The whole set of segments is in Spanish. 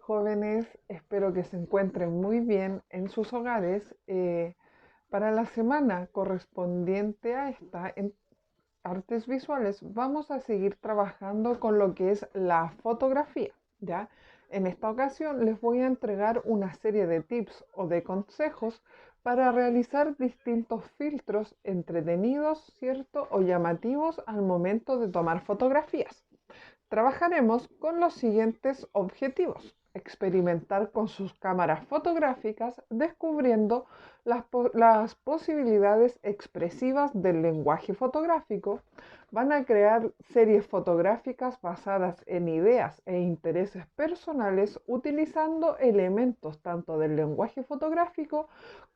jóvenes? Espero que se encuentren muy bien en sus hogares. Para la semana correspondiente a esta, en artes visuales, vamos a seguir trabajando con lo que es la fotografía, ¿ya? En esta ocasión les voy a entregar una serie de tips o de consejos para realizar distintos filtros entretenidos, ¿cierto? O llamativos al momento de tomar fotografías. Trabajaremos con los siguientes objetivos: experimentar con sus cámaras fotográficas, descubriendo las posibilidades expresivas del lenguaje fotográfico. Van a crear series fotográficas basadas en ideas e intereses personales, utilizando elementos tanto del lenguaje fotográfico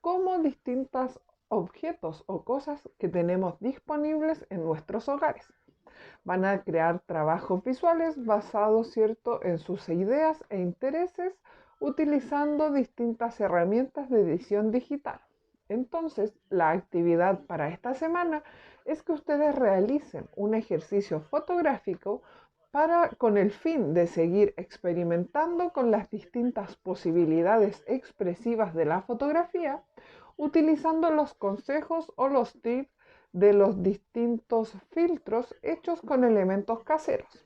como distintos objetos o cosas que tenemos disponibles en nuestros hogares. Van a crear trabajos visuales basados, ¿cierto?, en sus ideas e intereses, utilizando distintas herramientas de edición digital. Entonces, la actividad para esta semana es que ustedes realicen un ejercicio fotográfico con el fin de seguir experimentando con las distintas posibilidades expresivas de la fotografía, utilizando los consejos o los tips de los distintos filtros hechos con elementos caseros.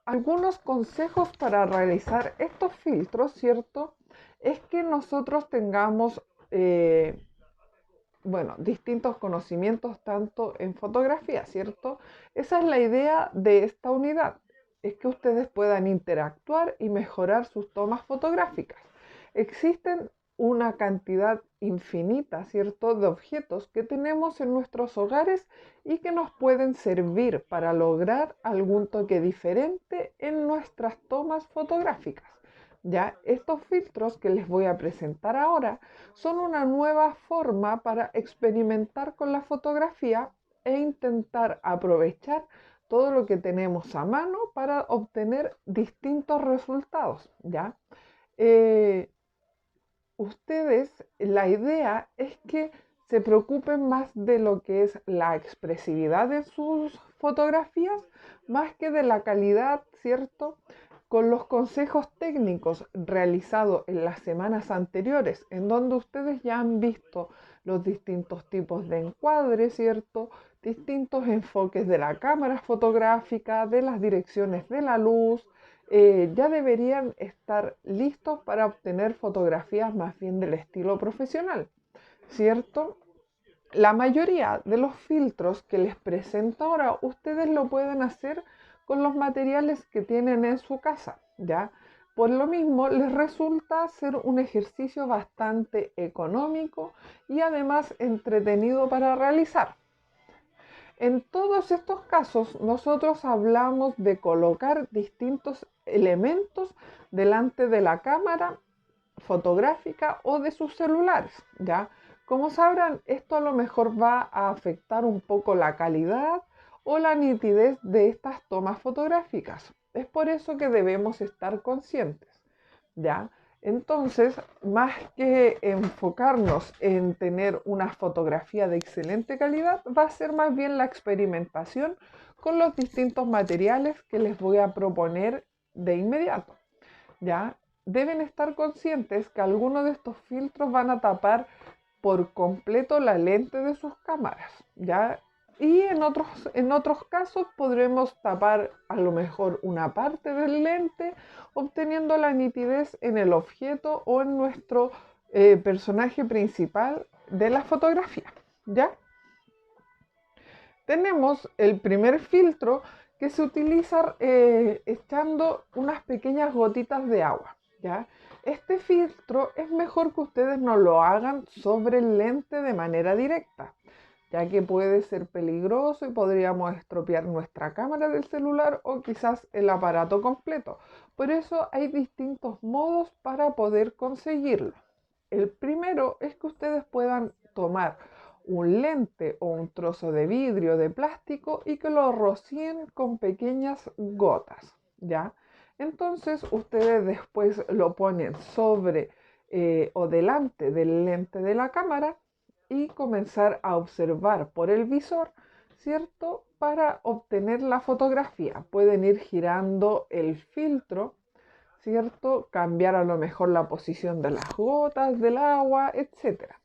Algunos consejos para realizar estos filtros, ¿cierto? Es que nosotros tengamos, distintos conocimientos tanto en fotografía, ¿cierto? Esa es la idea de esta unidad, es que ustedes puedan interactuar y mejorar sus tomas fotográficas. Existen una cantidad infinita, ¿cierto?, de objetos que tenemos en nuestros hogares y que nos pueden servir para lograr algún toque diferente en nuestras tomas fotográficas. Ya, estos filtros que les voy a presentar ahora son una nueva forma para experimentar con la fotografía e intentar aprovechar todo lo que tenemos a mano para obtener distintos resultados, ¿ya? Ustedes, la idea es que se preocupen más de lo que es la expresividad de sus fotografías, más que de la calidad, ¿cierto? Con los consejos técnicos realizados en las semanas anteriores, en donde ustedes ya han visto los distintos tipos de encuadre, ¿cierto? Distintos enfoques de la cámara fotográfica, de las direcciones de la luz. Ya deberían estar listos para obtener fotografías más bien del estilo profesional, ¿cierto? La mayoría de los filtros que les presento ahora, ustedes lo pueden hacer con los materiales que tienen en su casa, ¿ya? Por lo mismo, les resulta ser un ejercicio bastante económico y además entretenido para realizar. En todos estos casos, nosotros hablamos de colocar distintos elementos delante de la cámara fotográfica o de sus celulares, ¿ya? Como sabrán, esto a lo mejor va a afectar un poco la calidad o la nitidez de estas tomas fotográficas. Es por eso que debemos estar conscientes, ¿ya? Entonces, más que enfocarnos en tener una fotografía de excelente calidad, va a ser más bien la experimentación con los distintos materiales que les voy a proponer de inmediato, ¿ya? Deben estar conscientes que algunos de estos filtros van a tapar por completo la lente de sus cámaras, ¿ya? Y en otros casos podremos tapar a lo mejor una parte del lente, obteniendo la nitidez en el objeto o en nuestro personaje principal de la fotografía, ¿ya? Tenemos el primer filtro que se utiliza echando unas pequeñas gotitas de agua, ¿ya? Este filtro es mejor que ustedes no lo hagan sobre el lente de manera directa, ya que puede ser peligroso y podríamos estropear nuestra cámara del celular o quizás el aparato completo. Por eso hay distintos modos para poder conseguirlo. El primero es que ustedes puedan tomar un lente o un trozo de vidrio de plástico y que lo rocíen con pequeñas gotas, ¿ya? Entonces ustedes después lo ponen sobre o delante del lente de la cámara y comenzar a observar por el visor, ¿cierto? Para obtener la fotografía. Pueden ir girando el filtro, ¿cierto? Cambiar a lo mejor la posición de las gotas del agua, etcétera.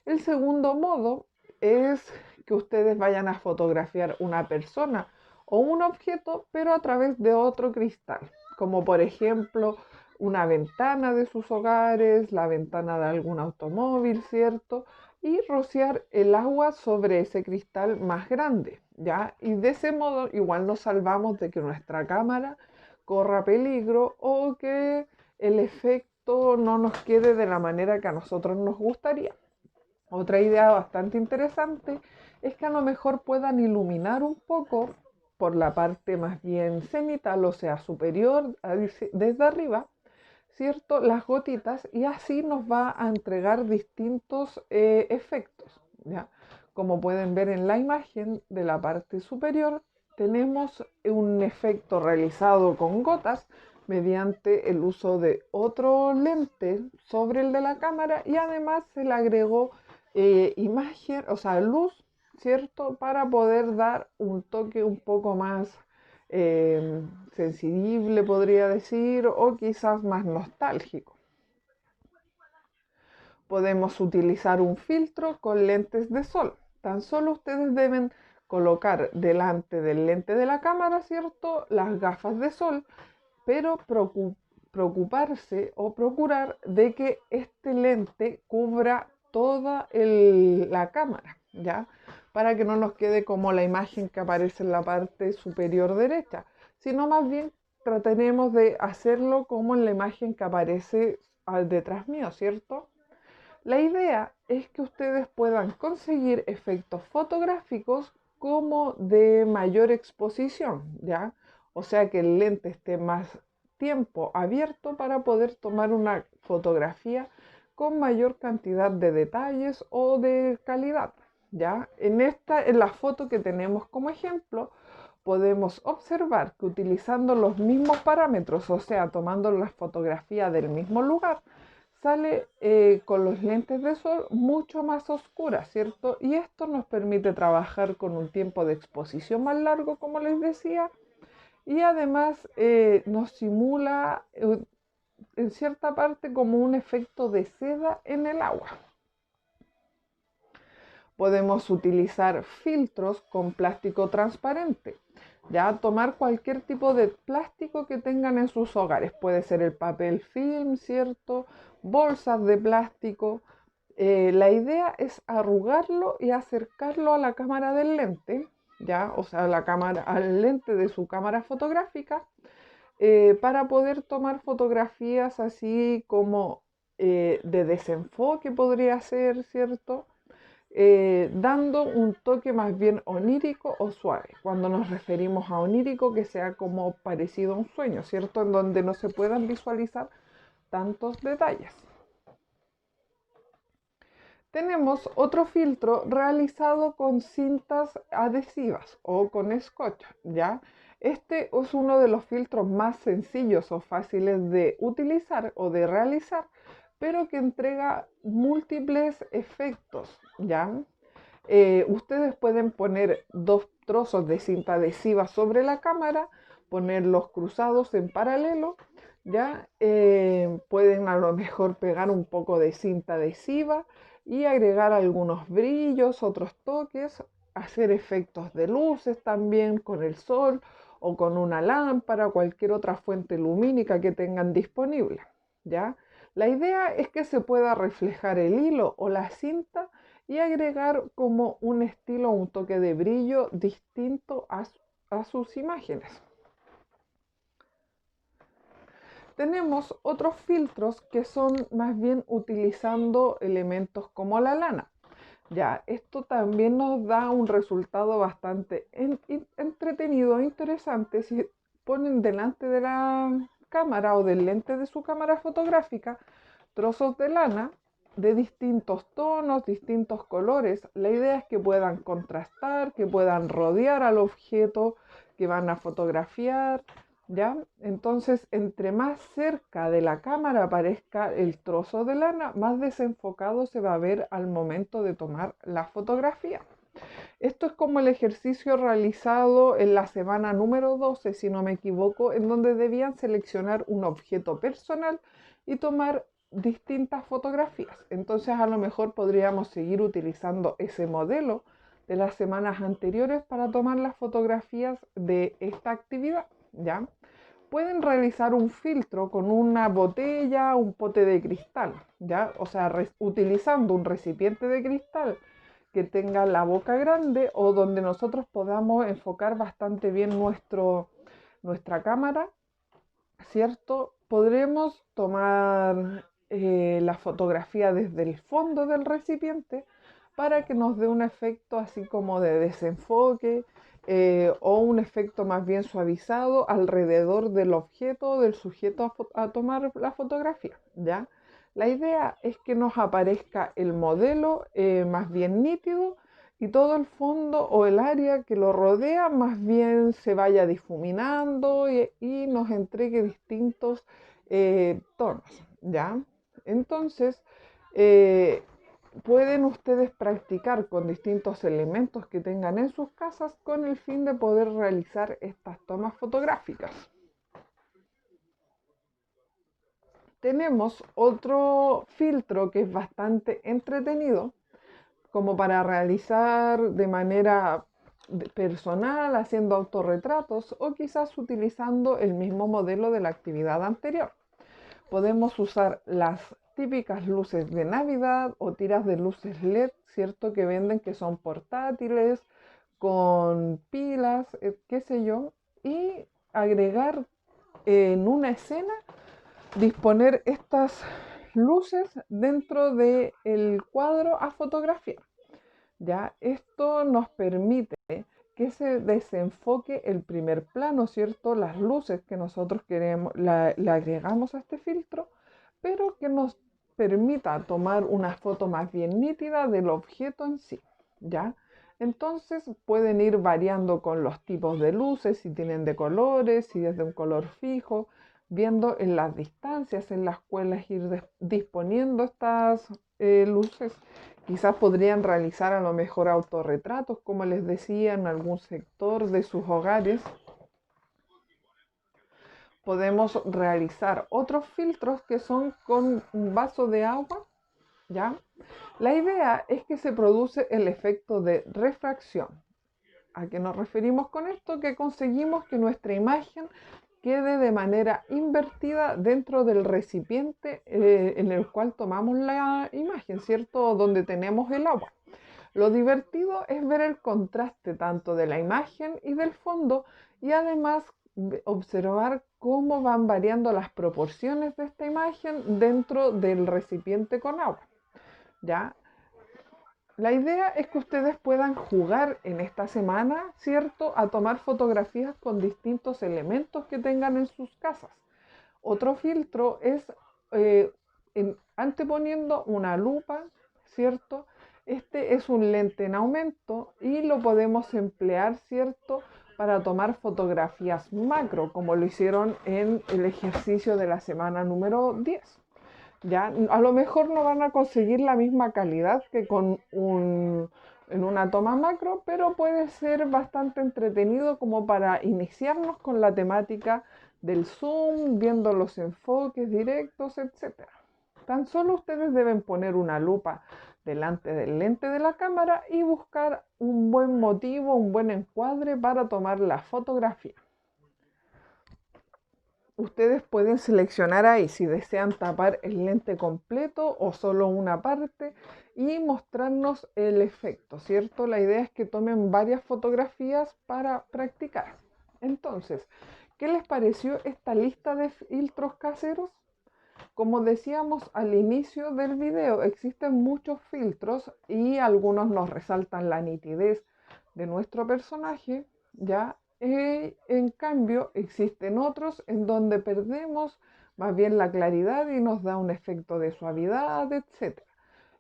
El segundo modo es que ustedes vayan a fotografiar una persona o un objeto, pero a través de otro cristal, como por ejemplo una ventana de sus hogares, la ventana de algún automóvil, ¿cierto? Y rociar el agua sobre ese cristal más grande, ¿ya? Y de ese modo igual nos salvamos de que nuestra cámara corra peligro o que el efecto no nos quede de la manera que a nosotros nos gustaría. Otra idea bastante interesante es que a lo mejor puedan iluminar un poco por la parte más bien cenital, o sea, superior desde arriba, ¿cierto? Las gotitas, y así nos va a entregar distintos efectos, ¿ya? Como pueden ver en la imagen de la parte superior, tenemos un efecto realizado con gotas mediante el uso de otro lente sobre el de la cámara, y además se le agregó imagen, o sea, luz, ¿cierto? Para poder dar un toque un poco más sensible, podría decir, o quizás más nostálgico. Podemos utilizar un filtro con lentes de sol. Tan solo ustedes deben colocar delante del lente de la cámara, ¿cierto?, las gafas de sol, pero preocuparse o procurar de que este lente cubra toda la cámara, ¿ya? Para que no nos quede como la imagen que aparece en la parte superior derecha, sino más bien trataremos de hacerlo como en la imagen que aparece detrás mío, ¿cierto? La idea es que ustedes puedan conseguir efectos fotográficos como de mayor exposición, ¿ya? O sea, que el lente esté más tiempo abierto para poder tomar una fotografía con mayor cantidad de detalles o de calidad, ¿ya? En la foto que tenemos como ejemplo, podemos observar que utilizando los mismos parámetros, o sea, tomando la fotografía del mismo lugar, sale con los lentes de sol mucho más oscura, ¿cierto? Y esto nos permite trabajar con un tiempo de exposición más largo, como les decía, y además nos simula en cierta parte como un efecto de seda en el agua. Podemos utilizar filtros con plástico transparente. Ya tomar cualquier tipo de plástico que tengan en sus hogares. Puede ser el papel film, ¿cierto? Bolsas de plástico. La idea es arrugarlo y acercarlo a la cámara del lente, ¿ya? O sea, al lente de su cámara fotográfica, para poder tomar fotografías así como de desenfoque podría ser, ¿cierto? Dando un toque más bien onírico o suave. Cuando nos referimos a onírico, que sea como parecido a un sueño, ¿cierto? En donde no se puedan visualizar tantos detalles. Tenemos otro filtro realizado con cintas adhesivas o con scotch, ¿ya? Este es uno de los filtros más sencillos o fáciles de utilizar o de realizar, pero que entrega múltiples efectos, ¿ya? Ustedes pueden poner dos trozos de cinta adhesiva sobre la cámara, ponerlos cruzados en paralelo, ¿ya? Pueden a lo mejor pegar un poco de cinta adhesiva y agregar algunos brillos, otros toques, hacer efectos de luces también con el sol o con una lámpara, cualquier otra fuente lumínica que tengan disponible, ¿ya? La idea es que se pueda reflejar el hilo o la cinta y agregar como un estilo, un toque de brillo distinto a sus imágenes. Tenemos otros filtros que son más bien utilizando elementos como la lana. Ya, esto también nos da un resultado bastante entretenido e interesante. Si ponen delante de la cámara o del lente de su cámara fotográfica trozos de lana de distintos tonos, distintos colores. La idea es que puedan contrastar, que puedan rodear al objeto que van a fotografiar, ¿ya? Entonces, entre más cerca de la cámara aparezca el trozo de lana, más desenfocado se va a ver al momento de tomar la fotografía. Esto es como el ejercicio realizado en la semana número 12, si no me equivoco, en donde debían seleccionar un objeto personal y tomar distintas fotografías. Entonces a lo mejor podríamos seguir utilizando ese modelo de las semanas anteriores para tomar las fotografías de esta actividad, ¿ya? Pueden realizar un filtro con una botella, un pote de cristal, ¿ya? O sea, utilizando un recipiente de cristal que tenga la boca grande o donde nosotros podamos enfocar bastante bien nuestra cámara, ¿cierto? Podremos tomar la fotografía desde el fondo del recipiente para que nos dé un efecto así como de desenfoque o un efecto más bien suavizado alrededor del objeto o del sujeto a tomar la fotografía, ¿ya? La idea es que nos aparezca el modelo más bien nítido y todo el fondo o el área que lo rodea más bien se vaya difuminando y nos entregue distintos tonos, ¿ya? Entonces, eh, pueden ustedes practicar con distintos elementos que tengan en sus casas con el fin de poder realizar estas tomas fotográficas. Tenemos otro filtro que es bastante entretenido, como para realizar de manera personal, haciendo autorretratos o quizás utilizando el mismo modelo de la actividad anterior. Podemos usar las típicas luces de Navidad o tiras de luces LED, ¿cierto? Que venden, que son portátiles, con pilas, qué sé yo, y agregar en una escena, disponer estas luces dentro del cuadro a fotografiar. ¿Ya? Esto nos permite que se desenfoque el primer plano, ¿cierto? Las luces que nosotros queremos, le agregamos a este filtro, pero que nos permita tomar una foto más bien nítida del objeto en sí, ¿ya? Entonces pueden ir variando con los tipos de luces, si tienen de colores, si es de un color fijo, viendo en las distancias en las cuales ir disponiendo estas luces. Quizás podrían realizar a lo mejor autorretratos, como les decía, en algún sector de sus hogares. Podemos realizar otros filtros que son con un vaso de agua, ¿ya? La idea es que se produce el efecto de refracción. ¿A qué nos referimos con esto? Que conseguimos que nuestra imagen quede de manera invertida dentro del recipiente en el cual tomamos la imagen, ¿cierto? Donde tenemos el agua. Lo divertido es ver el contraste tanto de la imagen y del fondo y además observar cómo van variando las proporciones de esta imagen dentro del recipiente con agua. ¿Ya? La idea es que ustedes puedan jugar en esta semana, ¿cierto?, a tomar fotografías con distintos elementos que tengan en sus casas. Otro filtro es eh, anteponiendo una lupa, ¿cierto? Este es un lente en aumento y lo podemos emplear, ¿cierto?, para tomar fotografías macro, como lo hicieron en el ejercicio de la semana número 10. Ya, a lo mejor no van a conseguir la misma calidad que en una toma macro, pero puede ser bastante entretenido como para iniciarnos con la temática del zoom, viendo los enfoques directos, etcétera. Tan solo ustedes deben poner una lupa delante del lente de la cámara y buscar un buen motivo, un buen encuadre para tomar la fotografía. Ustedes pueden seleccionar ahí si desean tapar el lente completo o solo una parte y mostrarnos el efecto, ¿cierto? La idea es que tomen varias fotografías para practicar. Entonces, ¿qué les pareció esta lista de filtros caseros? Como decíamos al inicio del video, existen muchos filtros y algunos nos resaltan la nitidez de nuestro personaje, ¿ya? En cambio, existen otros en donde perdemos más bien la claridad y nos da un efecto de suavidad, etc.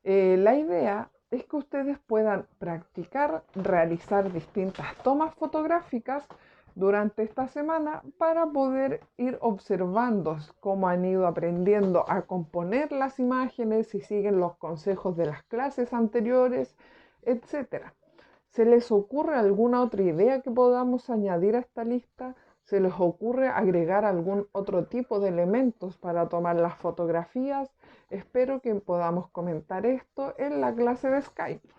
La idea es que ustedes puedan practicar, realizar distintas tomas fotográficas durante esta semana para poder ir observando cómo han ido aprendiendo a componer las imágenes, si siguen los consejos de las clases anteriores, etc. ¿Se les ocurre alguna otra idea que podamos añadir a esta lista? ¿Se les ocurre agregar algún otro tipo de elementos para tomar las fotografías? Espero que podamos comentar esto en la clase de Skype.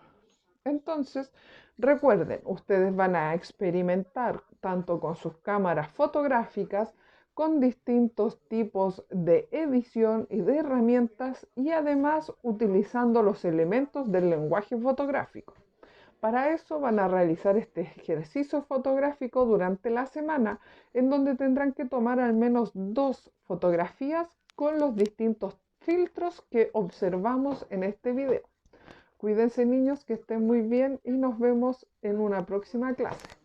Entonces, recuerden, ustedes van a experimentar tanto con sus cámaras fotográficas, con distintos tipos de edición y de herramientas y además utilizando los elementos del lenguaje fotográfico. Para eso van a realizar este ejercicio fotográfico durante la semana, en donde tendrán que tomar al menos 2 fotografías con los distintos filtros que observamos en este video. Cuídense niños, que estén muy bien y nos vemos en una próxima clase.